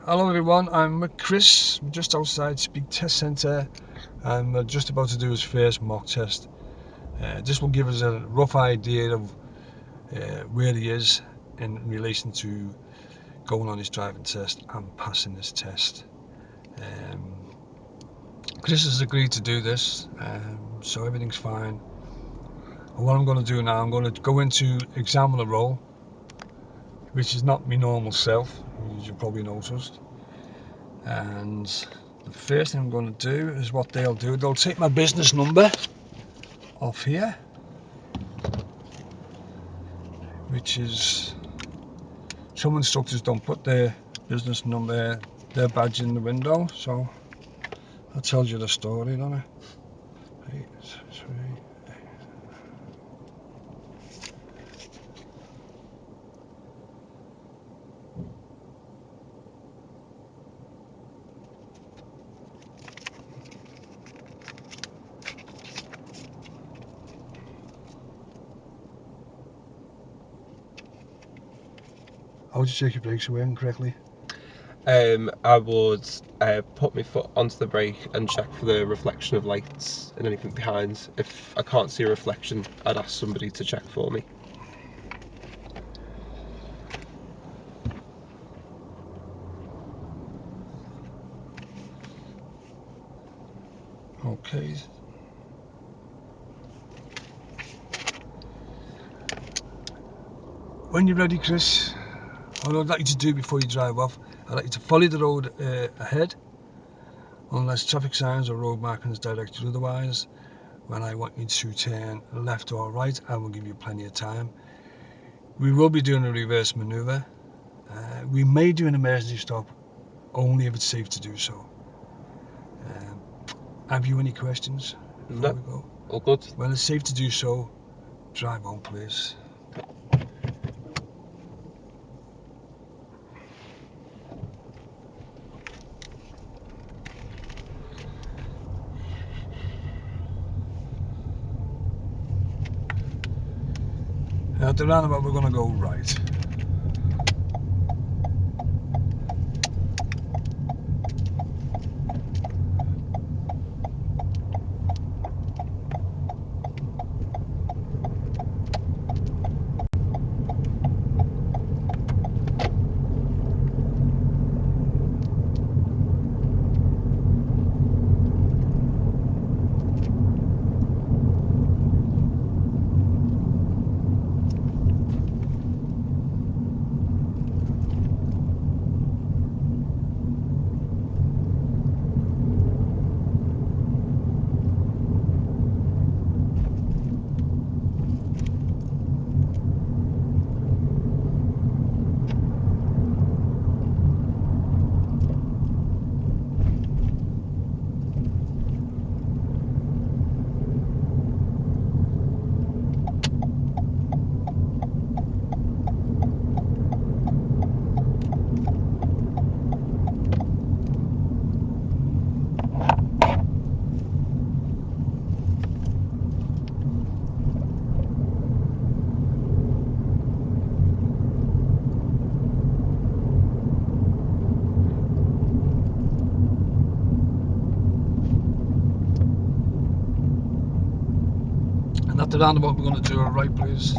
Hello everyone, I'm Chris. I'm just outside Speke Test Centre and we're just about to do his first mock test. This will give us a rough idea of where he is in relation to going on his driving test and passing his test. Chris has agreed to do this, so everything's fine. And what I'm going to do now, I'm going to go into examiner role, which is not my normal self, as you probably noticed. And the first thing I'm going to do is what they'll do. They'll take my business number off here, which is, some instructors don't put their business number, their badge in the window, so that tells you the story, doesn't it? 8, 3. How would you check your brakes are working correctly? I would put my foot onto the brake and check for the reflection of lights and anything behind. If I can't see a reflection, I'd ask somebody to check for me. Okay. When you're ready, Chris, what I'd like you to do before you drive off, I'd like you to follow the road ahead, unless traffic signs or road markings direct you otherwise. When I want you to turn left or right, I will give you plenty of time. We will be doing a reverse manoeuvre. We may do an emergency stop, only if it's safe to do so. Have you any questions before we go? All good. When it's safe to do so, drive on, please. Now at the roundabout, we're going to go right. And at the roundabout, we're going to do a right, please.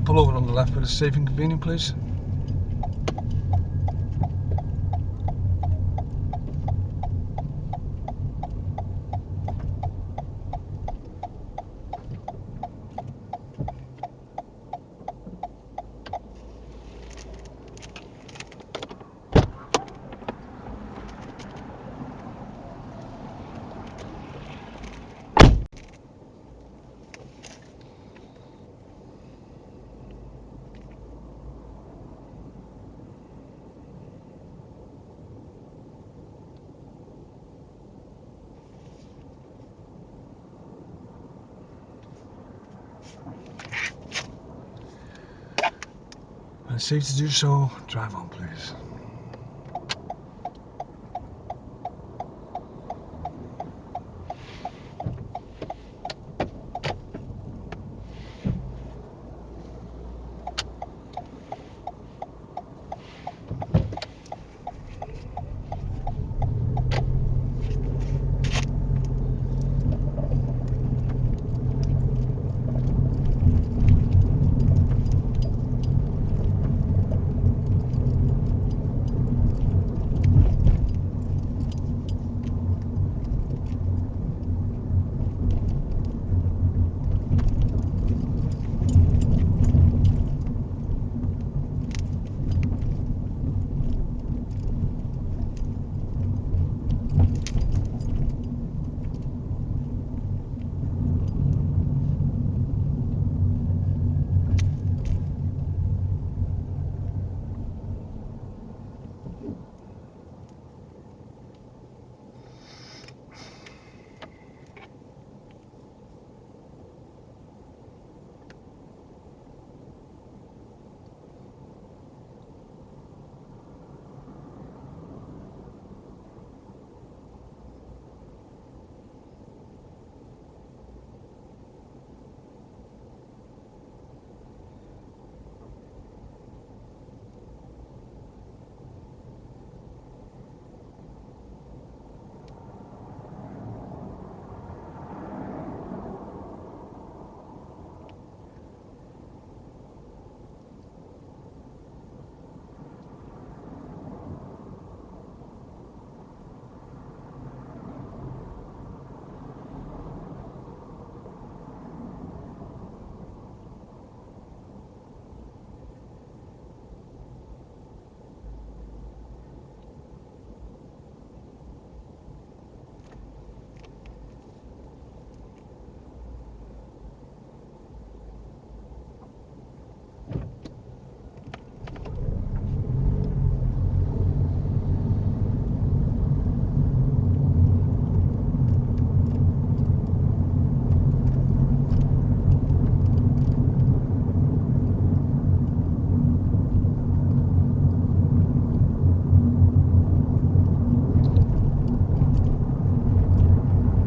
Pull over on the left where it's safe and convenient, please. When it's safe to do so, drive on, please.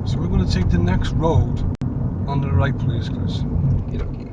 So we're going to take the next road on the right, please, Chris. Okay.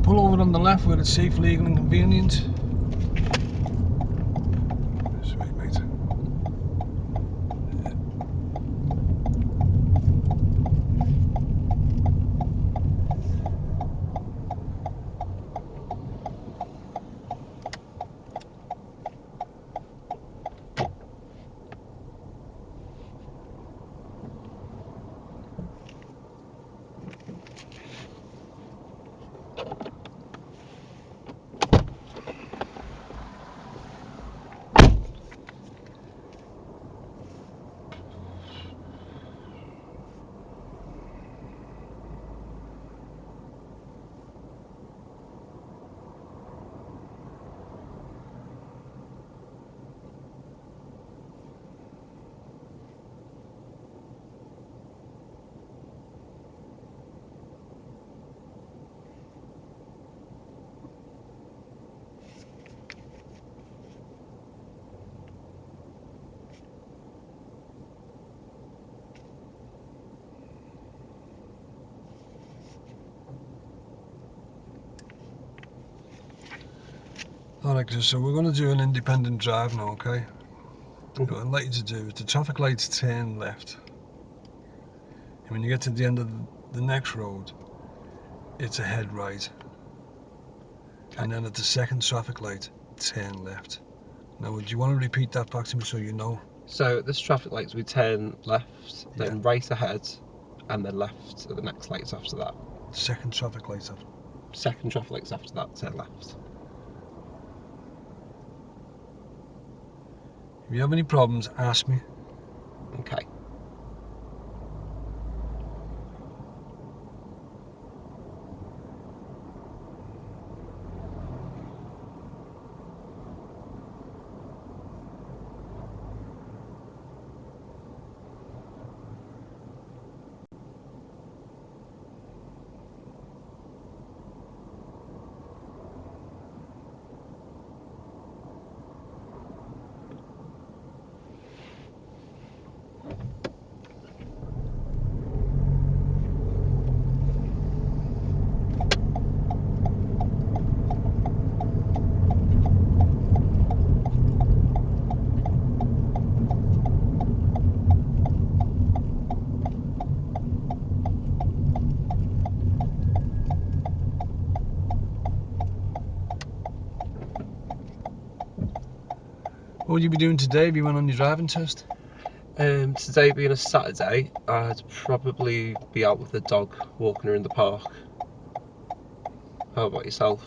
Pull over on the left where it's safe, legal and convenient. Sweet, mate. Alright, so we're going to do an independent drive now, okay? Mhm. What I'd like you to do is the traffic lights turn left. And when you get to the end of the next road, it's a head right. Okay. And then at the second traffic light, turn left. Now, would you want to repeat that back to me so you know? So this traffic lights, we turn left, then Yeah. right ahead, and then left at the next lights after that. Second traffic lights off. Second traffic lights after that, turn left. If you have any problems, ask me. Okay. What would you be doing today if you went on your driving test? Today being a Saturday, I'd probably be out with the dog, walking her in the park. How about yourself?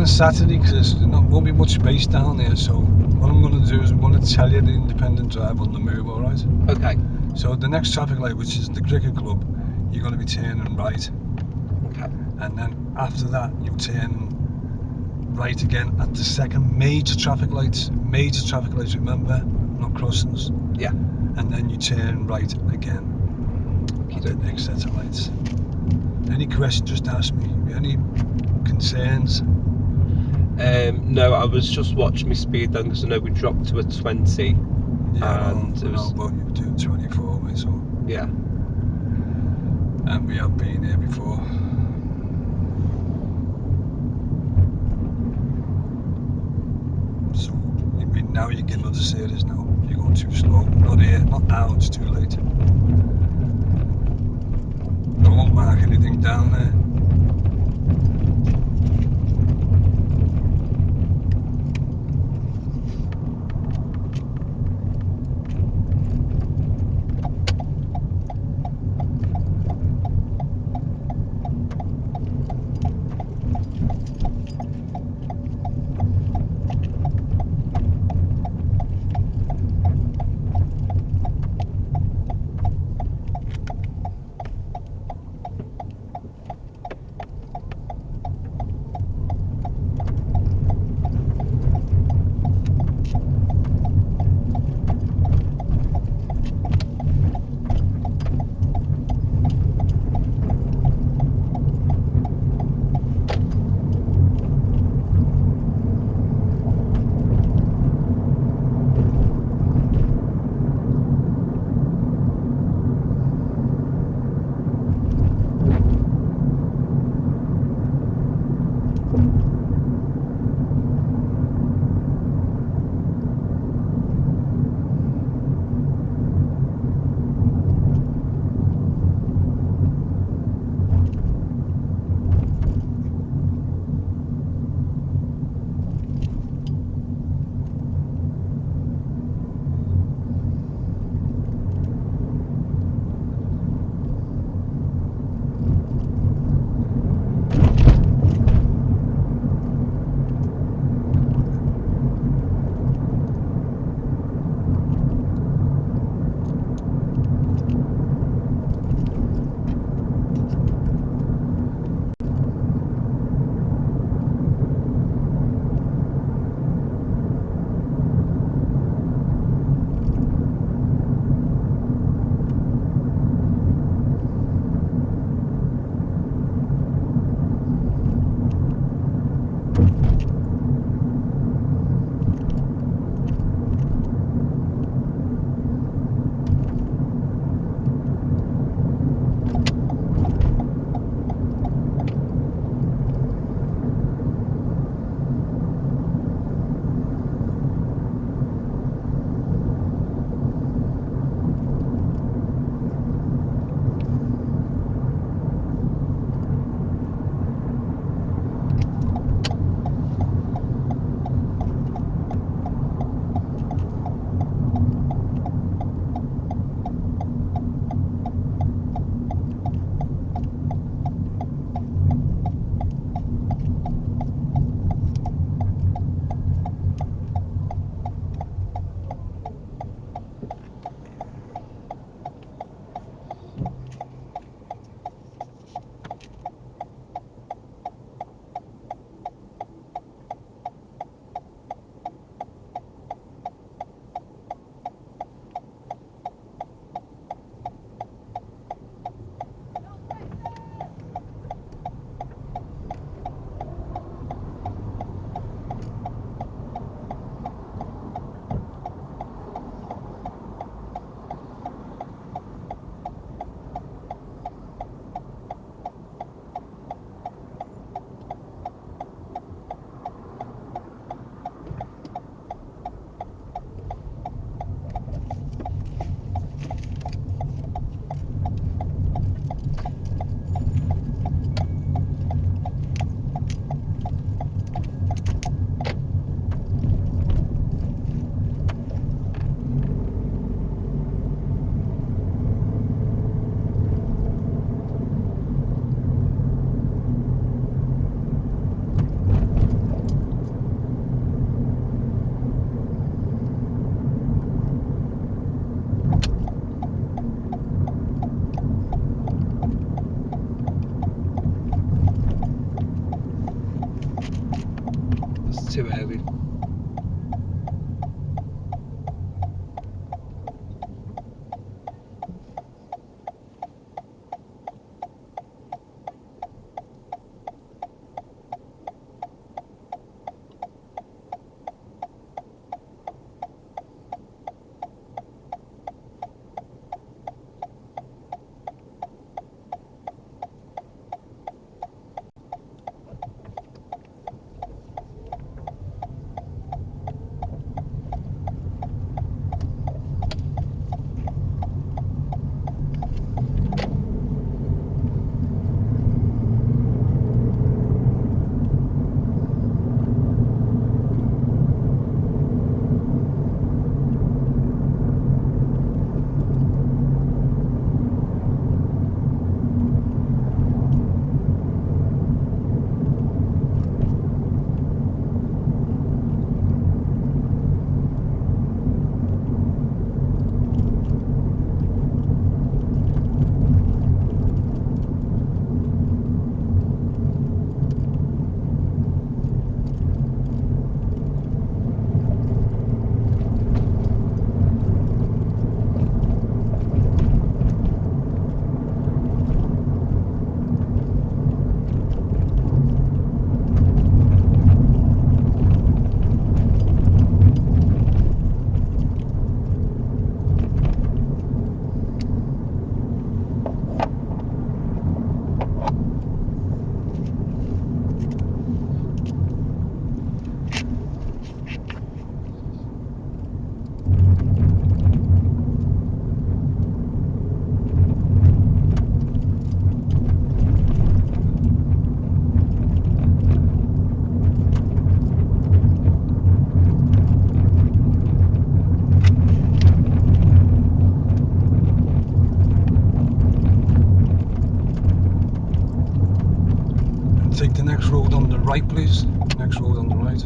on a Saturday because there won't be much space down there. So what I'm going to do is I'm going to tell you the independent drive on the move. All right. Okay. So the next traffic light, which is the cricket club, you're going to be turning right, Okay. and then after that you turn right again at the second major traffic lights. Major traffic lights, remember, not crossings. Yeah. And then you turn right again at the next set of lights. Any questions, just ask me. Any concerns? No, I was just watching my speed then because I know we dropped to a 20. Yeah, And well, it was, well, you were doing 24, mate, so. yeah. And we have been here before. So, I mean, now you're getting other series now. You're going too slow. Not here, not now, it's too late. I won't mark anything down there. it's too early. Take the next road on the right, please. Next road on the right.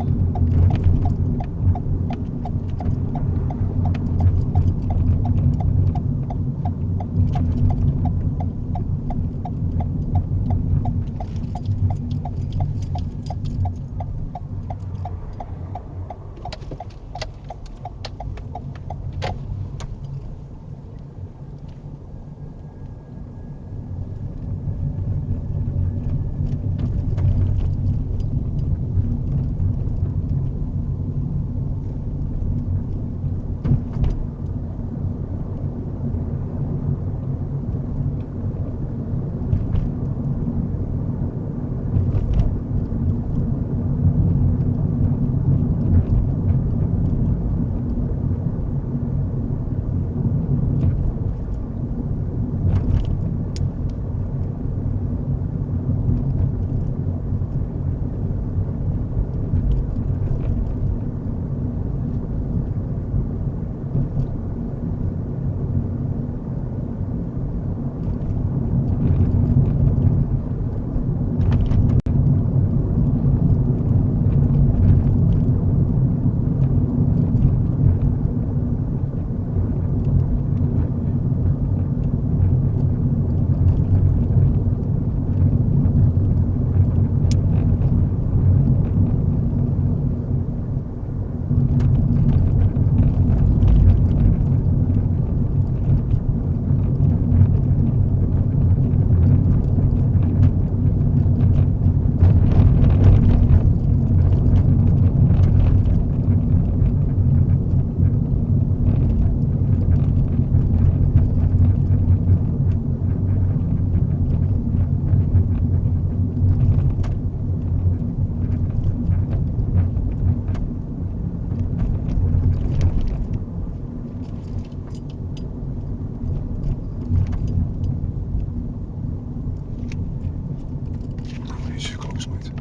He's close, mate.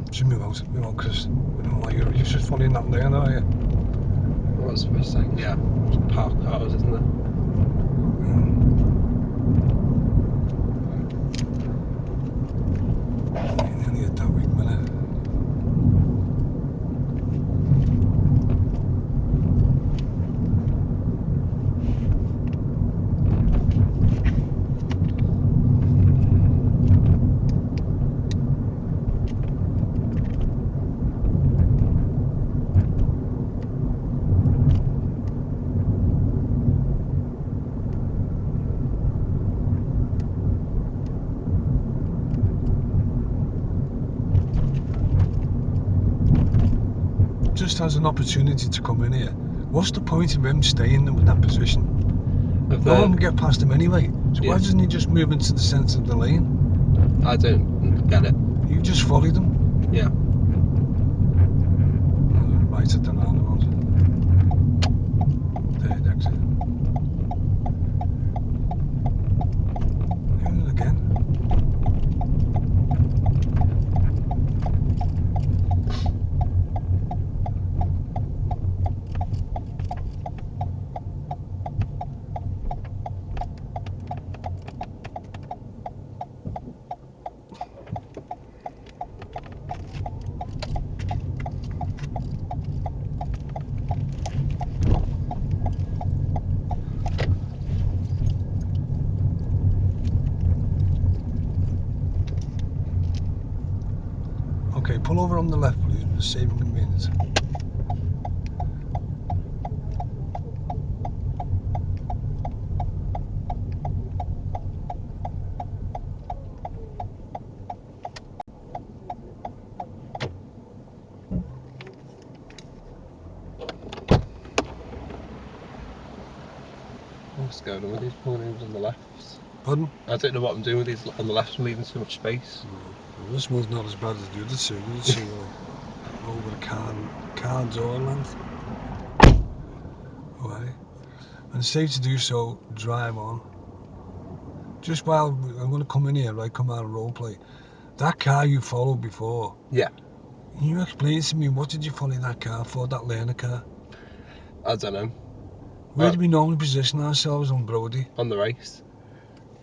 Just move out, because we don't like you're just following that down, are you? What's for a sec? Yeah, it's park cars, isn't it? Nearly at that week, minute. just has an opportunity to come in here. What's the point of him staying in that position? No one can get past him anyway. So why doesn't he just move into the centre of the lane? I don't get it. You just followed him. Yeah. Right at the roundabout. Third exit. Doing it again. Okay, pull over on the left, please. We're saving a minute. What's going on with these pulling on the left? Pardon? I don't know what I'm doing with these on the left. I'm leaving so much space. Well, this one's not as bad as the other two. The other two are over the car door length. Right. And it's safe to do so, drive on. Just while I'm going to come in here, right, come out of role play. That car you followed before. Yeah. Can you explain to me, what did you follow that car for, that learner car? I don't know. Where do we normally position ourselves on Brody? On the race.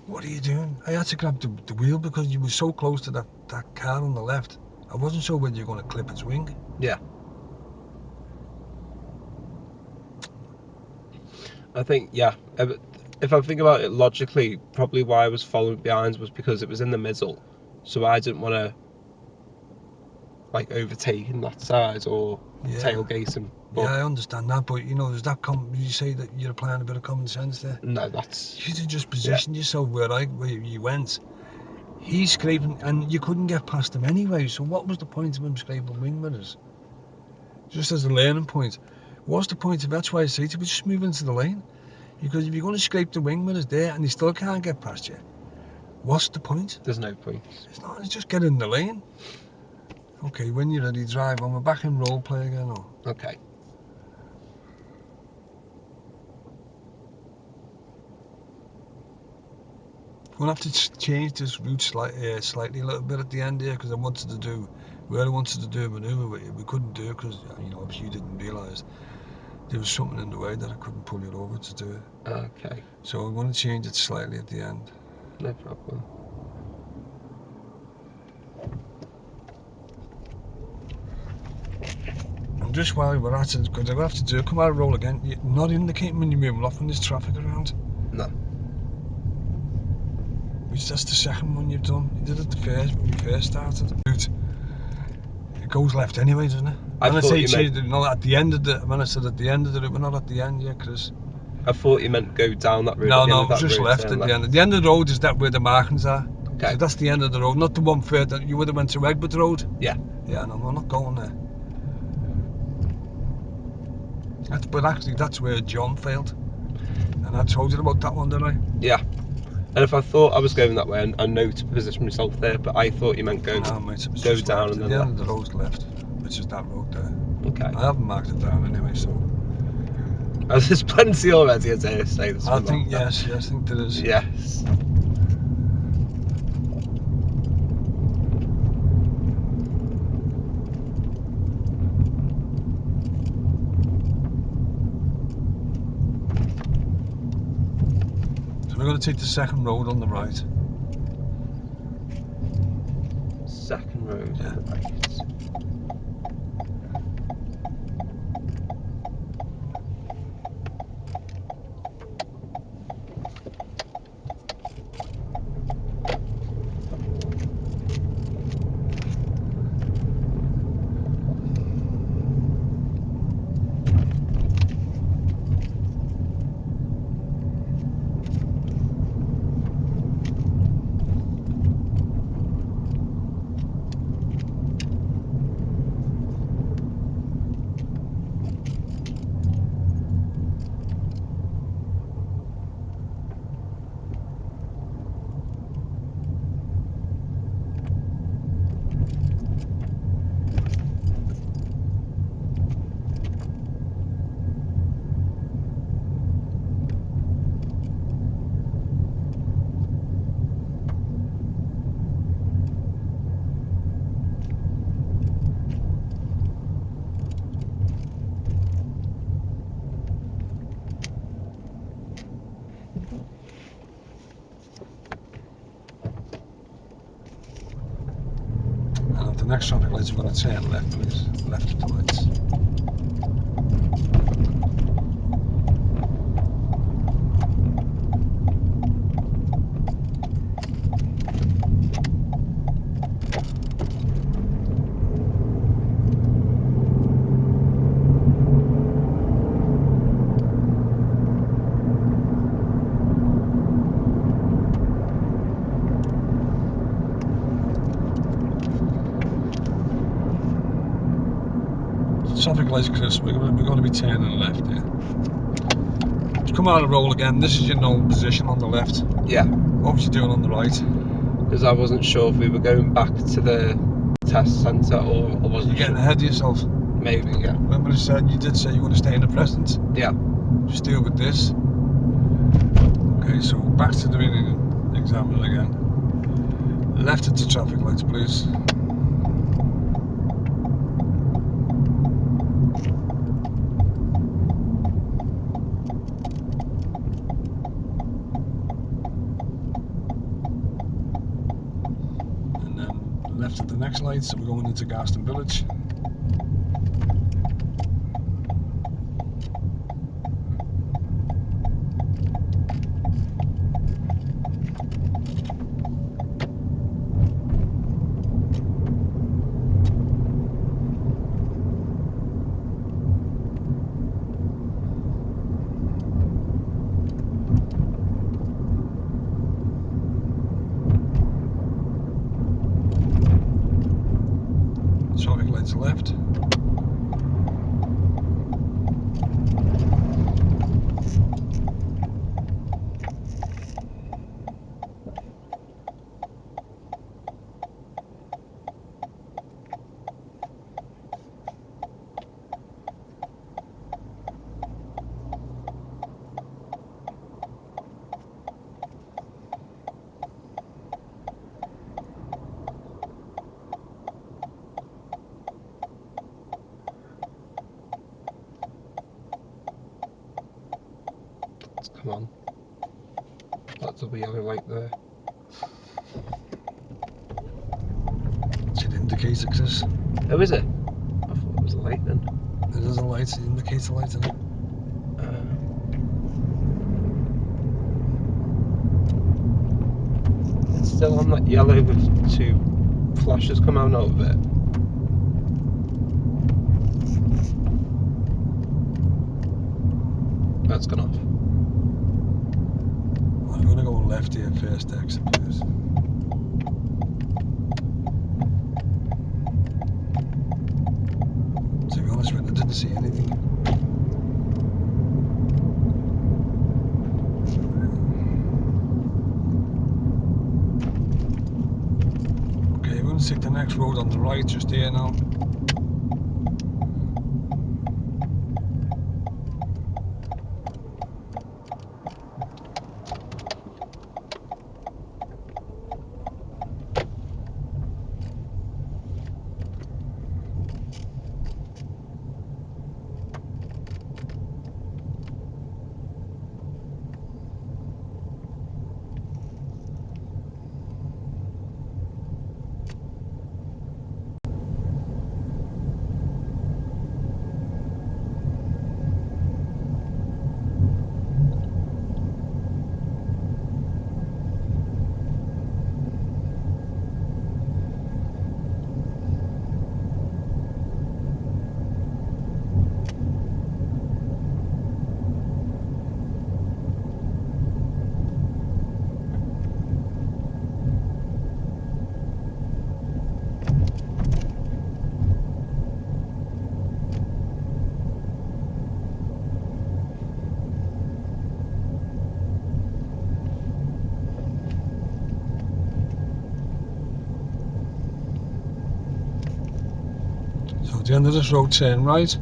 What are you doing? I had to grab the wheel because you were so close to that car on the left. I wasn't sure whether you were going to clip its wing. Yeah. I think, yeah. If I think about it logically, probably why I was following behind was because it was in the middle. So I didn't want to, like, overtake in that side or tailgate him. But yeah, I understand that, but you know, there's that you say that you're applying a bit of common sense there. no, that's... You should have just positioned yourself where you went. He's scraping, and you couldn't get past him anyway, so what was the point of him scraping wing mirrors? Just as a learning point. What's the point of that's why I say to you, just move into the lane. Because if you're going to scrape the wing mirrors there and he still can't get past you, what's the point? There's no point. It's not, it's just get in the lane. Okay, when you're ready, drive on. We're back in role play again. Or... Okay. We'll have to change this route slightly a little bit at the end here because I wanted to do where I wanted to do a manoeuvre, but we couldn't do it because, you know, obviously you didn't realise there was something in the way that I couldn't pull it over to do it. Okay. So I'm going to change it slightly at the end. No problem. And just while we're at it, because I'm going to have to come out of roll again, you're not indicating when you're moving off when there's traffic around. No. Which that's the second one you've done. You did it the first when we first started. It goes left anyway, doesn't it? When I say at the end of the, when I said at the end of the route, we're not at the end yet, Chris. I thought you meant go down that road. No, at the end it of was that just road, left at the end. At the end of the road is that where the markings are. Okay. So that's the end of the road, not the one further. You would have went to Egbert Road. Yeah. Yeah, no, we're not going there. But actually, that's where John failed. And I told you about that one, didn't I? Yeah. And if I thought I was going that way, I know to position myself there, but I thought you meant go No, mate, it was go just down left. and At then the left. end of the road's left, which is that road there. Okay. I haven't marked it down anyway, so. There's plenty already, as I say. I think yes, I think there is. Yes. So we're going to take the second road on the right. Second road on the right. next traffic lights, we're going to turn left, please. Left of the lights. Traffic lights, Chris. We're going to be turning left here. Just come out of roll again. This is your known position on the left. Yeah. What was you doing on the right? Because I wasn't sure if we were going back to the test centre or I wasn't You're getting sure. ahead of yourself. Maybe, yeah. Remember you did say you want to stay in the present? Yeah. Just deal with this. Okay, so back to the reading examiner again. Left into traffic lights, please. And then left at the next light, so we're going into Garston Village. Traffic lights left. Come on. That's a yellow light there. It's an indicator, Chris. Oh, is it? I thought it was a light then. It is a light, it indicates a light, isn't it? It's still on that yellow with two flashes come out of it. That's gone off. I'm going to go left here, first exit, please. To be honest with you, I didn't see anything. Okay, we're going to take the next road on the right, just here now. So at the end of this road, turn right.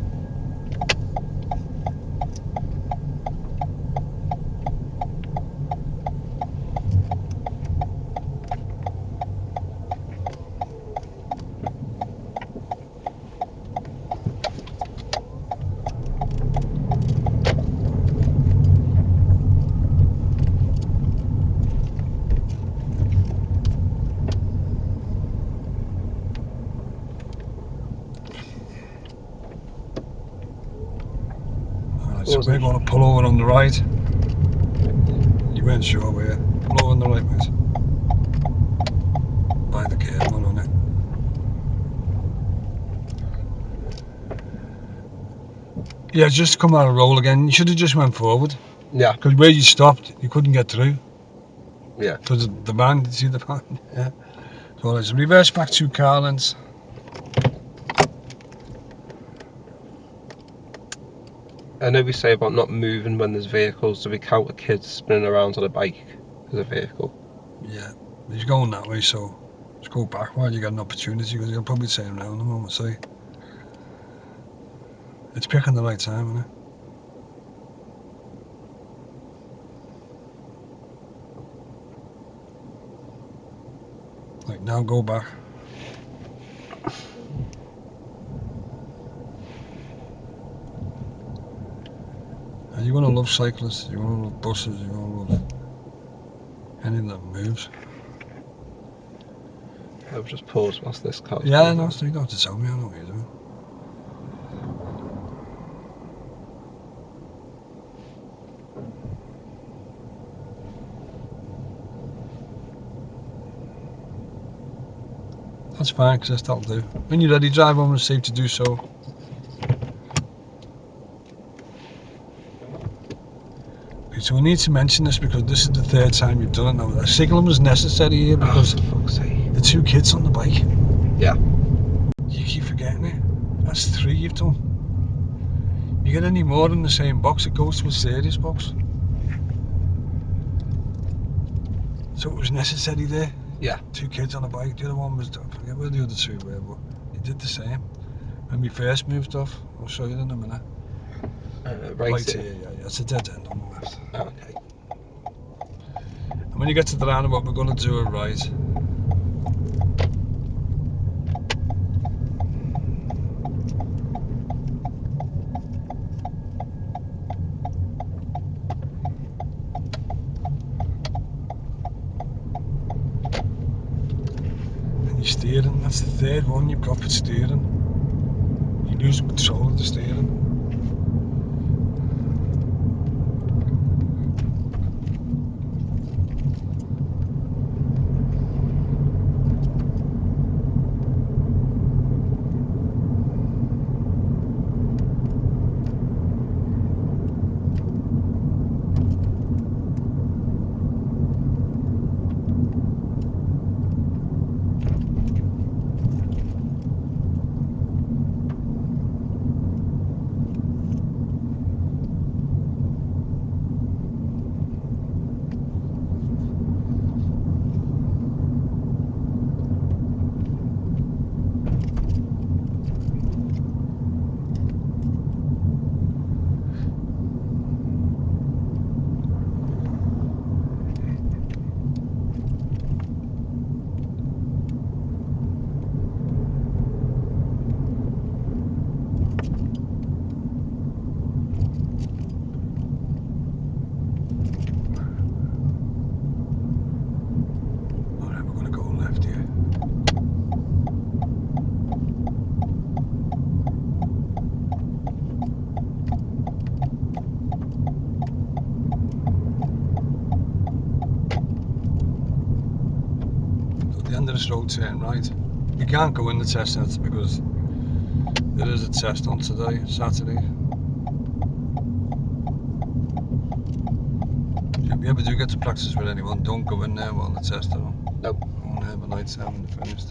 So we're going to pull over on the right. You weren't sure where. Pull over on the right, mate. By the curb, not on it. Yeah, just come out of roll again. You should have just went forward. Yeah. Because where you stopped, you couldn't get through. Yeah. Because of the van, did you see the van? Yeah. So let's reverse back to Carlin's. I know we say about not moving when there's vehicles. Do we count a kid spinning around on a bike as a vehicle? Yeah. He's going that way, so just go back while you get an opportunity, because you'll probably turn around the moment, see. It's picking the right time, isn't it? Like, now go back. And you're going to love cyclists, you're going to love buses, you're going to love anything that moves. I'll just pause whilst this car's Yeah, going no, on. so you don't have to tell me, I know what you're doing. That's fine, because that'll do. When you're ready, drive home and safe to do so. Okay, so we need to mention this because this is the third time you've done it now. A signal was necessary here because for fuck's sake. the two kids on the bike. Yeah. You keep forgetting it. That's 3 you've done. You get any more in the same box, it goes to a serious box. So it was necessary there. Yeah. 2 kids on a bike. The other one was, I forget where the other 2 were, but he did the same. When we first moved off, I'll show you in a minute. Right here, here. yeah, it's a dead end on the left. Okay. And when you get to the roundabout, we're going to do it right. And you're steering, that's the third one you've got for steering. You lose control of the steering. Alright, we're going to go left here. So at the end of this road, turn right. You can't go in the test centre because there is a test on today, Saturday. If you ever do get to practice with anyone, don't go in there while the tests are on. Nope. Go in there by night time when they're finished.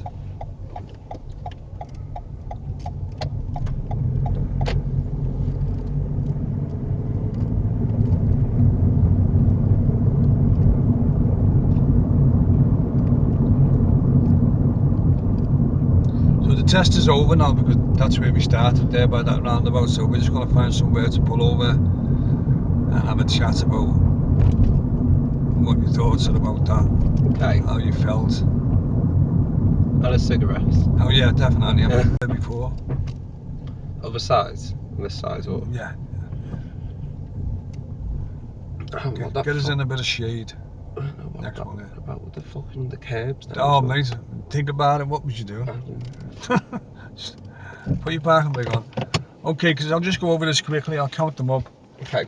So the test is over now because that's where we started there by that roundabout. So we're just going to find somewhere to pull over and have a chat about what your thoughts are about that, Okay. how you felt. And a cigarette. Oh yeah, definitely. I've been there before. Other sides? This side or? Yeah. Oh, what that Get us fuck? in a bit of shade. I don't know what Next about, one here. about with the fucking the curbs now. Oh as well. mate, think about it. What was you doing? I don't know. Put your parking brake on. Okay, because I'll just go over this quickly. I'll count them up. Okay.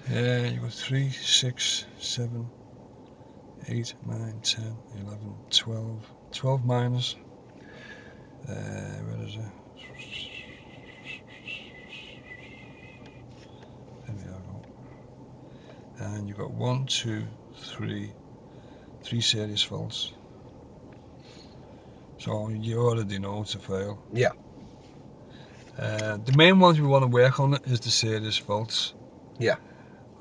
You got 3, 6, 7, 8, 9, 10, 11, 12. 12 minus. Where is it? There we go. And you've got 1, 2, 3, 3 serious faults. So you already know it's a fail. Yeah. The main ones we want to work on is the serious faults. Yeah.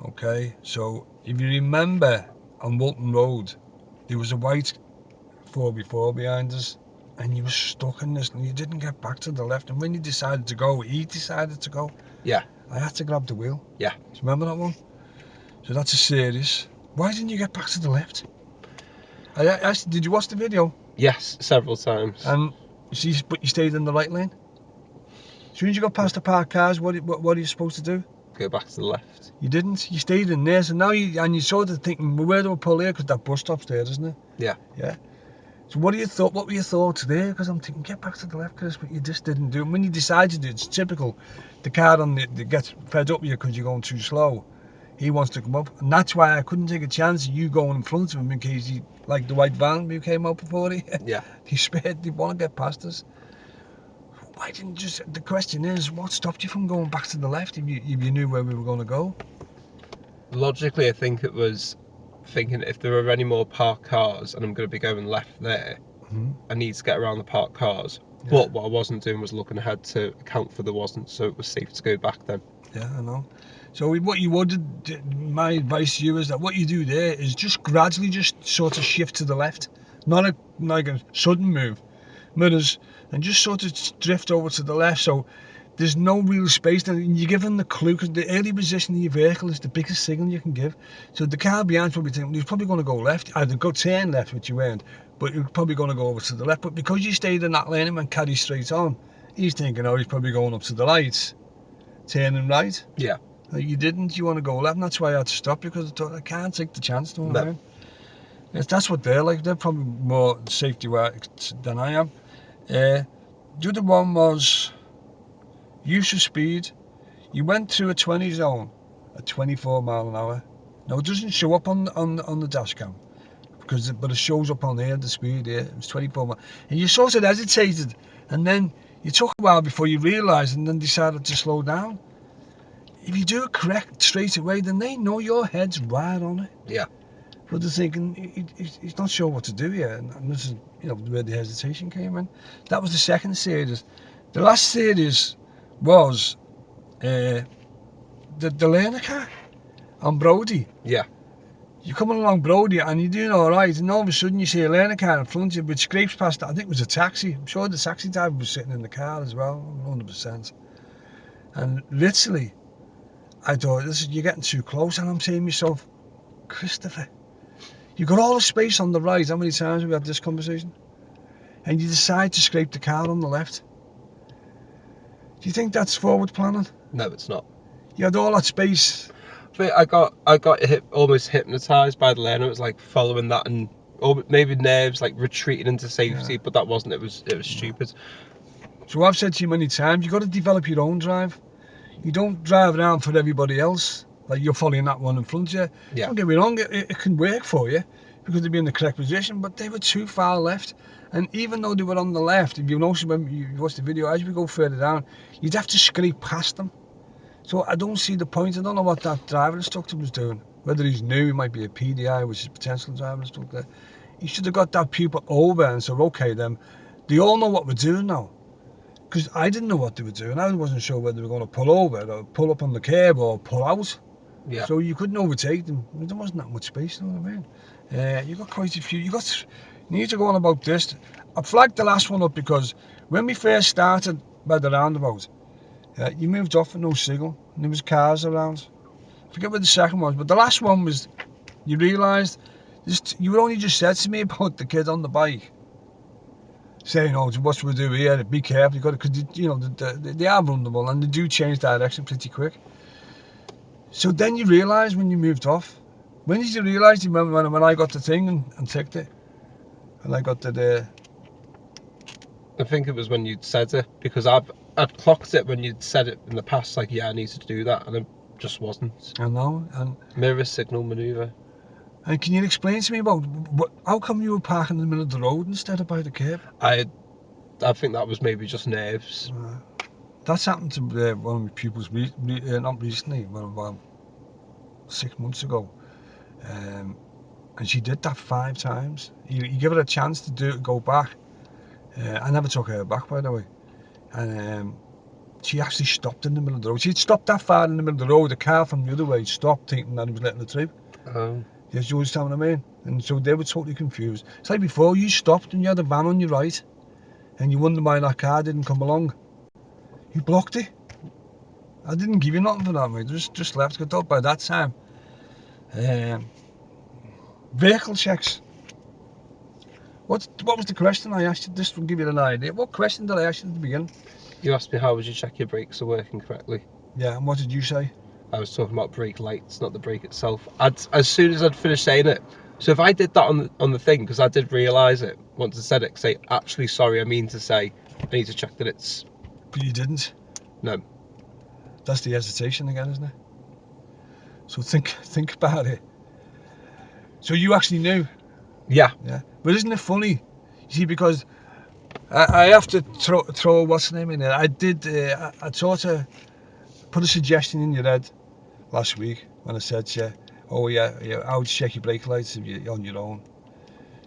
Okay, so if you remember on Walton Road, there was a white 4x4 behind us, and you were stuck in this, and you didn't get back to the left. And when you decided to go, he decided to go. Yeah. I had to grab the wheel. Yeah. Do you remember that one? So that's a serious. Why didn't you get back to the left? I asked, did you watch the video? Yes, several times. And but you stayed in the right lane. As soon as you got past the parked cars, what are you supposed to do? Go back to the left. You didn't. You stayed in there. So now you're sort of thinking, well, where do I pull here? Because that bus stop's there, isn't it? Yeah. Yeah. So what were your thoughts there? Because I'm thinking, get back to the left, Chris, but you just didn't do it. When you decide to do it, it's typical. The car that gets fed up with you because you're going too slow. He wants to come up, and that's why I couldn't take a chance of you going in front of him in case he, like the white van who came out before he. Yeah. He want to get past us. Why didn't you just? The question is, what stopped you from going back to the left if you knew where we were going to go? Logically, I think it was thinking if there are any more parked cars and I'm going to be going left there, I need to get around the parked cars. Yeah. But what I wasn't doing was looking ahead to account for there wasn't, so it was safe to go back then. Yeah, I know. So what you would, my advice to you is that what you do there is just gradually just sort of shift to the left, not like a sudden move, mirrors, and just sort of drift over to the left. So there's no real space. And you're giving the clue because the early position of your vehicle is the biggest signal you can give. So the car behind probably thinking he's probably going to go left, either go turn left, which you weren't, but you're probably going to go over to the left. But because you stayed in that lane and carry straight on, he's thinking, oh, he's probably going up to the lights, turning right. Yeah. You didn't. You want to go left, and that's why I had to stop you because I thought I can't take the chance. Don't No. That's what they're like. They're probably more safety work than I am. The other one was use of speed. You went to a 20 zone at 24 mile an hour. Now it doesn't show up on the dash cam but it shows up on here the speed here. It was 24 mile, and you sort of hesitated, and then you took a while before you realised, and then decided to slow down. If you do it correct straight away, then they know your head's right on it. Yeah. But they're thinking he's not sure what to do here, and this is where the hesitation came in. That was the second series. The last series was the learner car on Brody. Yeah. You're coming along Brody and you're doing all right, and all of a sudden you see a learner car in front of you, which scrapes past. I think it was a taxi. I'm sure the taxi driver was sitting in the car as well, 100%. And literally, I thought, you're getting too close, and I'm saying to myself, Christopher, you got all the space on the right. How many times have we had this conversation? And you decide to scrape the car on the left. Do you think that's forward planning? No, it's not. You had all that space. I got almost hypnotised by the learner. It was like following that and maybe nerves, like retreating into safety, but that wasn't. It was stupid. So I've said to you many times, you've got to develop your own drive. You don't drive around for everybody else. Like you're following that one in front of you. Yeah. Don't get me wrong, it can work for you because they'd be in the correct position, but they were too far left. And even though they were on the left, if you notice when you watch the video, as we go further down, you'd have to scrape past them. So I don't see the point. I don't know what that driver instructor was doing. Whether he's new, he might be a PDI, which is potential driver instructor. He should have got that pupil over and said, okay then, they all know what we're doing now. Because I didn't know what they were doing. I wasn't sure whether they were going to pull over or pull up on the curb or pull out. Yeah. So you couldn't overtake them. There wasn't that much space, you know what I mean? You got quite a few. You need to go on about this. I flagged the last one up because when we first started by the roundabout, you moved off with no signal and there was cars around. I forget what the second one was, but the last one was you realised you only just said to me about the kid on the bike. Saying, oh, what should we do here? Be careful, you got to, because they are vulnerable and they do change direction pretty quick. So then you realise when you moved off. When did you realise? You remember when I got the thing and ticked it? And I got the. I think it was when you'd said it, because I'd clocked it when you'd said it in the past, like, yeah, I need to do that, and I just wasn't. I know. And Mirror signal maneuver. can you explain to me about how come you were parking in the middle of the road instead of by the curb? I think that was maybe just nerves. That's happened to one of my pupils not recently, well, about 6 months ago. And she did that 5 times. You give her a chance to go back. I never took her back, by the way. And she actually stopped in the middle of the road. She'd stopped that far in the middle of the road. The car from the other way stopped, thinking that he was letting her through. Yes, you understand what I mean? And so they were totally confused. It's like before, you stopped and you had a van on your right, and you wondered why that car didn't come along. You blocked it. I didn't give you nothing for that, mate. Just left. Got up by that time. Vehicle checks. What was the question I asked you? This will give you an idea. What question did I ask you at the beginning? You asked me how would you check your brakes are working correctly. Yeah, and what did you say? I was talking about brake lights, not the brake itself. As soon as I'd finished saying it. So if I did that on the thing, because I did realise it once I said it, say, actually, sorry, I mean to say, I need to check that it's... But you didn't. No. That's the hesitation again, isn't it? So think about it. So you actually knew. Yeah. But isn't it funny? You see, because I have to throw what's the name in there. I did. I sort of put a suggestion in your head last week when I said to you, "Oh yeah, I would check your brake lights if you're on your own."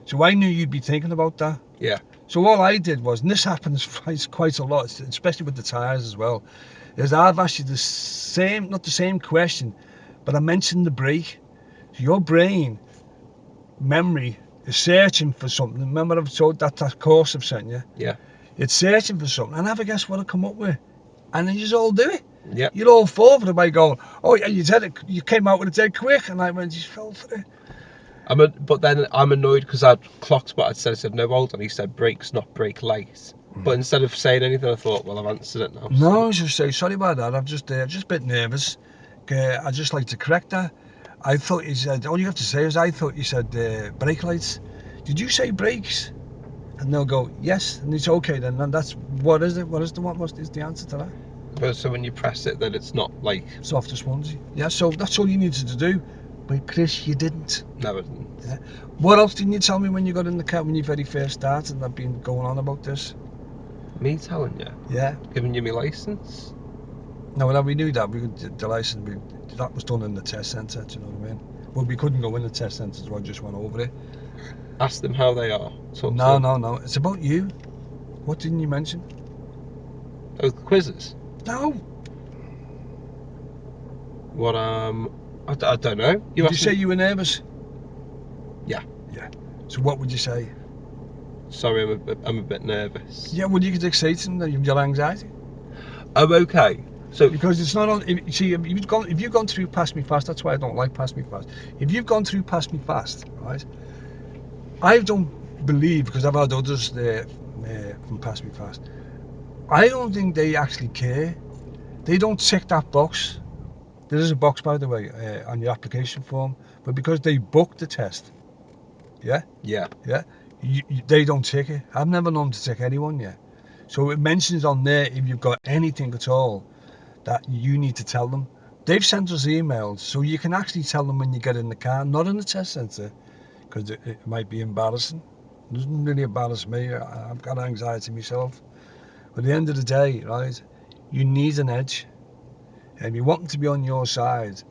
So I knew you'd be thinking about that. Yeah. So all I did was, and this happens quite a lot, especially with the tyres as well, is I've asked you not the same question, but I mentioned the brake. So your brain memory is searching for something. Remember I've told that course I've sent you? Yeah. It's searching for something. And have a guess what I come up with. And then you just all do it. Yeah. You'll all fall for it by going, oh yeah, you came out with it dead quick. And I went, you fell for it. But then I'm annoyed because I'd clocked what I'd said. I said, no, hold on. He said brakes, not brake lights. But instead of saying anything, I thought, well, I've answered it now. No, I was just say sorry about that. I'm just a bit nervous. I'd just like to correct that. I thought you said, all you have to say is, I thought you said brake lights. Did you say brakes? And they'll go, yes. And it's okay then. And that's, what is it? What is the answer to that? But so when you press it, then it's not like... Soft or spongy. Yeah, so that's all you needed to do. But Chris, you didn't. No, I didn't. Yeah. What else didn't you tell me when you got in the car, when you very first started, and I've been going on about this? Me telling you? Yeah. Giving you my licence? No, well, we knew that. The licence, that was done in the test centre, do you know what I mean? Well, we couldn't go in the test centre, so I just went over it. Ask them how they are. No. It's about you. What didn't you mention? Oh, the quizzes? No. What, I don't know. Did you say you were nervous? Yeah. So what would you say? Sorry, I'm a bit nervous. Yeah, well, you could say to them that you've got anxiety. Oh, okay. So because it's not on. See, if you've gone through Pass Me Fast, that's why I don't like Pass Me Fast. If you've gone through Pass Me Fast, right? I don't believe, because I've had others there from Pass Me Fast. I don't think they actually care. They don't tick that box. There is a box, by the way, on your application form, but because they booked the test, yeah, they don't tick it. I've never known to tick anyone yet. So it mentions on there, if you've got anything at all that you need to tell them. They've sent us emails, so you can actually tell them when you get in the car, not in the test centre, because it might be embarrassing. It doesn't really embarrass me. I've got anxiety myself. But at the end of the day, right, you need an edge. And you want them to be on your side.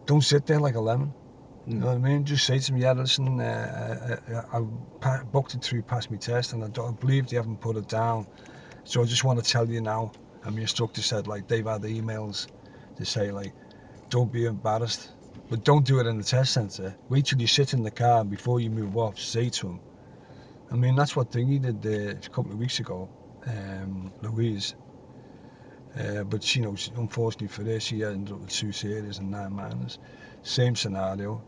Don't sit there like a lemon. You know what I mean? Just say to them, yeah, listen, I booked it through Pass Me Test, and I believe they haven't put it down. So I just want to tell you now. And my instructor said, like, they've had emails to say, like, don't be embarrassed, but don't do it in the test centre. Wait till you sit in the car, and before you move off, say to them. I mean, that's what Thingy did a couple of weeks ago, Louise. But she, unfortunately for her, she ended up with 2 series and 9 minors. Same scenario.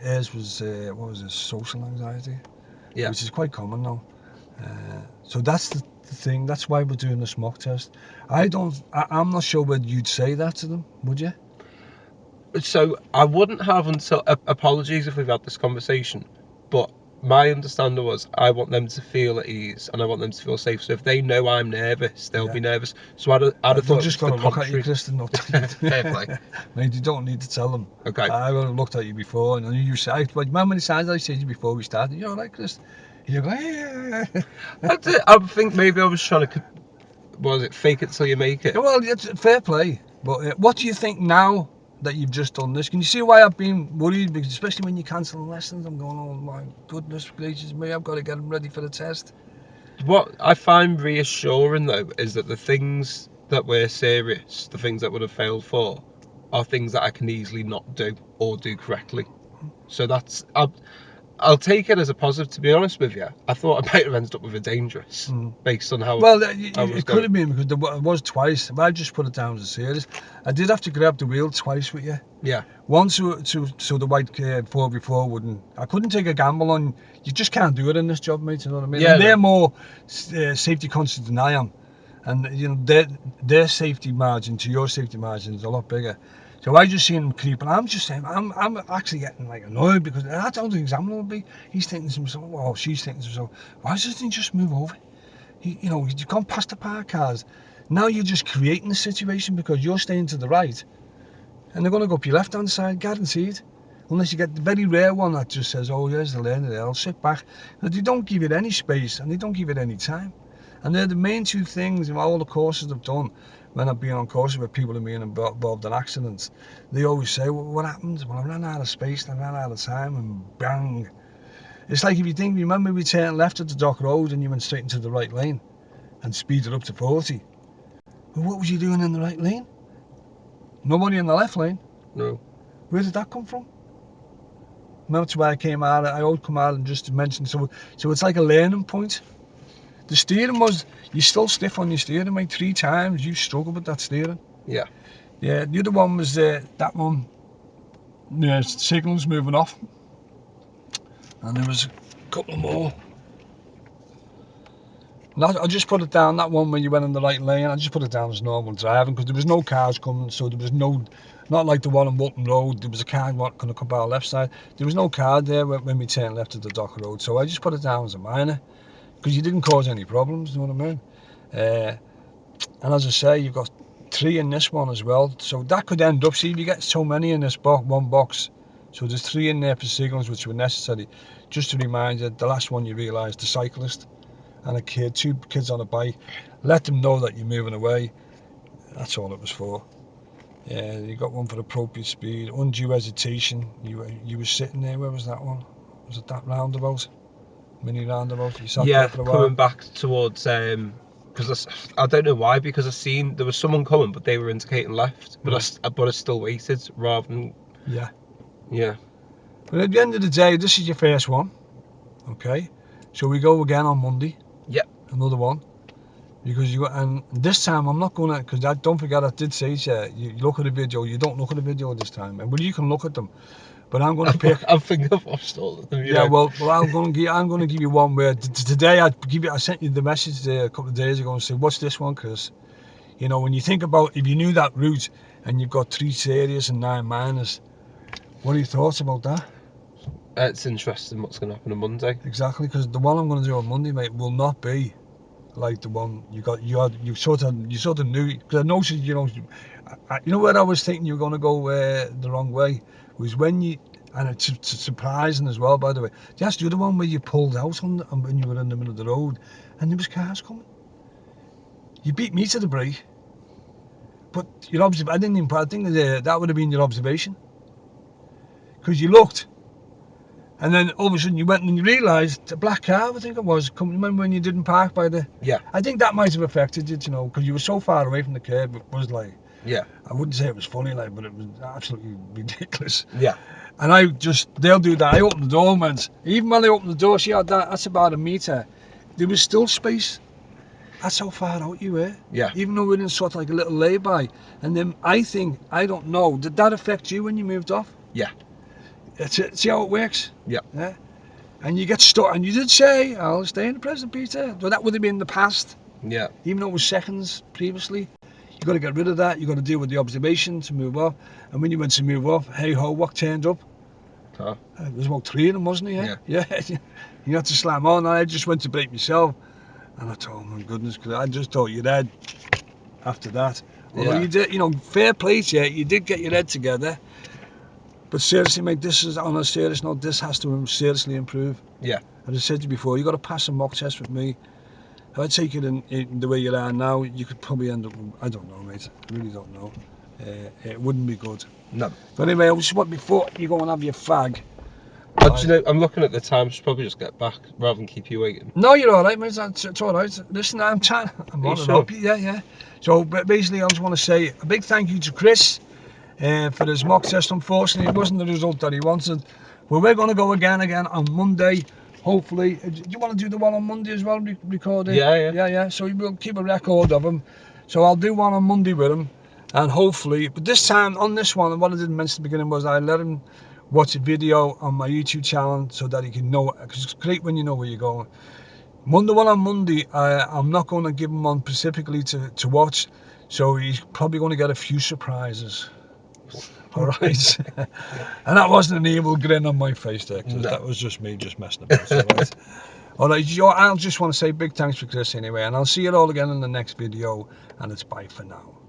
Hers was, what was it, social anxiety? Yeah. Which is quite common now. So that's the thing. That's why we're doing this mock test. I'm not sure whether you'd say that to them, would you? So I wouldn't have until... apologies if we've had this conversation, but my understanding was I want them to feel at ease and I want them to feel safe. So if they know I'm nervous, they'll be nervous. So I'd have They're thought just it was going the to look at you, contrary. Chris, and not tell you. Fair play. Mate, you don't need to tell them. Okay. I would have looked at you before, and you say, "But how many times I said to you before we started? You're all right, Chris." And you go, "Yeah." I think maybe I was trying to, what was it, fake it till you make it? Well, it's fair play. But what do you think now that you've just done this? Can you see why I've been worried? Because especially when you're cancelling lessons, I'm going, "Oh my goodness gracious me! I've got to get them ready for the test." What I find reassuring though is that the things that were serious, the things that would have failed for, are things that I can easily not do or do correctly. So that's I'll take it as a positive. To be honest with you, I thought I might have ended up with a dangerous based on how Well, I was it could have going. been because it was twice. But I just put it down as a serious. I did have to grab the wheel twice with you. Yeah, Once so the white 4x4 wouldn't. I couldn't take a gamble on. You just can't do it in this job, mate. You know what I mean? Yeah, And they're no. more safety conscious than I am, and you know their safety margin to your safety margin is a lot bigger. So I just seen him creeping. I'm just saying, I'm actually getting like annoyed because that's how the examiner will be. He's thinking to himself, well, she's thinking to herself, why doesn't he just move over? You know, you've gone past the park cars. Now you're just creating the situation because you're staying to the right and they're going to go up your left hand side, guaranteed. Unless you get the very rare one that just says, oh, here's the lane there, I'll sit back. But they don't give it any space and they don't give it any time. And they're the main two things in all the courses I've done when I've been on courses with people who have been involved in accidents. They always say, well, what happens? Well, I ran out of space and I ran out of time and bang. It's like if you think, remember we turned left at the Dock Road and you went straight into the right lane and speeded up to 40. Well, what was you doing in the right lane? Nobody in the left lane. No. Where did that come from? That's why I came out. I always come out and just mention. So it's like a learning point. The steering was, you're still stiff on your steering, mate. 3 times you struggled with that steering. Yeah. Yeah. The other one was that one. Yeah, signals moving off, and there was a couple more. I just put it down, that one when you went in the right lane, I just put it down as normal driving because there was no cars coming, so there was not like the one on Walton Road, there was a car going to come by our left side. There was no car there when we turned left at the Dock Road, so I just put it down as a minor because you didn't cause any problems, you know what I mean? And as I say, you've got 3 in this one as well, so that could end up, see if you get so many in this one box, so there's 3 in there for signals which were necessary. Just to remind you, the last one you realise, the cyclist and a kid, 2 kids on a bike, let them know that you're moving away. That's all it was for. Yeah, you got one for appropriate speed, undue hesitation. You were sitting there. Where was that one? Was it that roundabout? Mini roundabout. You sat there for a while. Coming back towards because I don't know why, because I seen there was someone coming, but they were indicating left, but I still waited rather than. Yeah. But at the end of the day, this is your first one. Okay, so we go again on Monday. Yep. Another one. Because and this time I'm not going to, because don't forget I did say to you, you look at the video, you don't look at the video this time. Well, you can look at them, but I'm going to pick. I think I've watched all of them. Yeah, well, I'm going to give you one where today I sent you the message there a couple of days ago and said, what's this one, Chris? You know, when you think about if you knew that route and you've got 3 serious and 9 minors, what are your thoughts about that? It's interesting what's going to happen on Monday. Exactly, because the one I'm going to do on Monday, mate, will not be like the one you sort of knew, because I noticed, you know where I was thinking you were going to go the wrong way was when you, and it's surprising as well, by the way, that's the other one where you pulled out when you were in the middle of the road and there was cars coming. You beat me to the brake, but I think that would have been your observation, because you looked and then all of a sudden you went and you realised a black car, I think it was, remember when you didn't park by the... Yeah. I think that might have affected it, because you were so far away from the curb. It was like... Yeah. I wouldn't say it was funny, like, but it was absolutely ridiculous. Yeah. And they'll do that. I opened the door and went, even when I opened the door, see how that's about a metre, there was still space. That's how far out you were. Yeah. Even though we didn't sort of like a little lay-by. And then I don't know, did that affect you when you moved off? Yeah. See how it works? Yeah. Yeah. And you get stuck, and you did say, I'll stay in the present, Peter. But that would have been the past. Yeah. Even though it was seconds previously. You've got to get rid of that. You've got to deal with the observation to move off. And when you went to move off, hey ho, what turned up? Car. There was about 3 of them, wasn't there? Yeah. Yeah. You had to slam on, and I just went to break myself. And I thought, oh my goodness, because I just thought you'd head after that. Although Yeah. you did, fair play to you, you did get your head together. But seriously, mate, this is on a serious note. This has to seriously improve. Yeah. As I said to you before, you got to pass a mock test with me. If I take it in the way you are now, you could probably end up. I don't know, mate. I really don't know. It wouldn't be good. No. But anyway, I just want before you go and have your fag. Do you know, I'm looking at the time. Should probably just get back rather than keep you waiting. No, you're all right, mate. It's all right. Listen, I'm trying. I'm Are you on and sure? up. Yeah. So, but basically, I just want to say a big thank you to Chris for his mock test. Unfortunately, it wasn't the result that he wanted. But we're going to go again on Monday. Hopefully, do you want to do the one on Monday as well? Record it. Yeah. Yeah. So we'll keep a record of him. So I'll do one on Monday with him, and hopefully, but this time on this one, what I didn't mention at the beginning was I let him watch a video on my YouTube channel so that he can know. Because it's great when you know where you're going. Monday one on Monday, I'm not going to give him one specifically to watch, so he's probably going to get a few surprises. All right. And that wasn't an evil grin on my face there, because No. that was just me just messing about. All right. All right, I'll just want to say big thanks for Chris anyway, and I'll see you all again in the next video, and it's bye for now.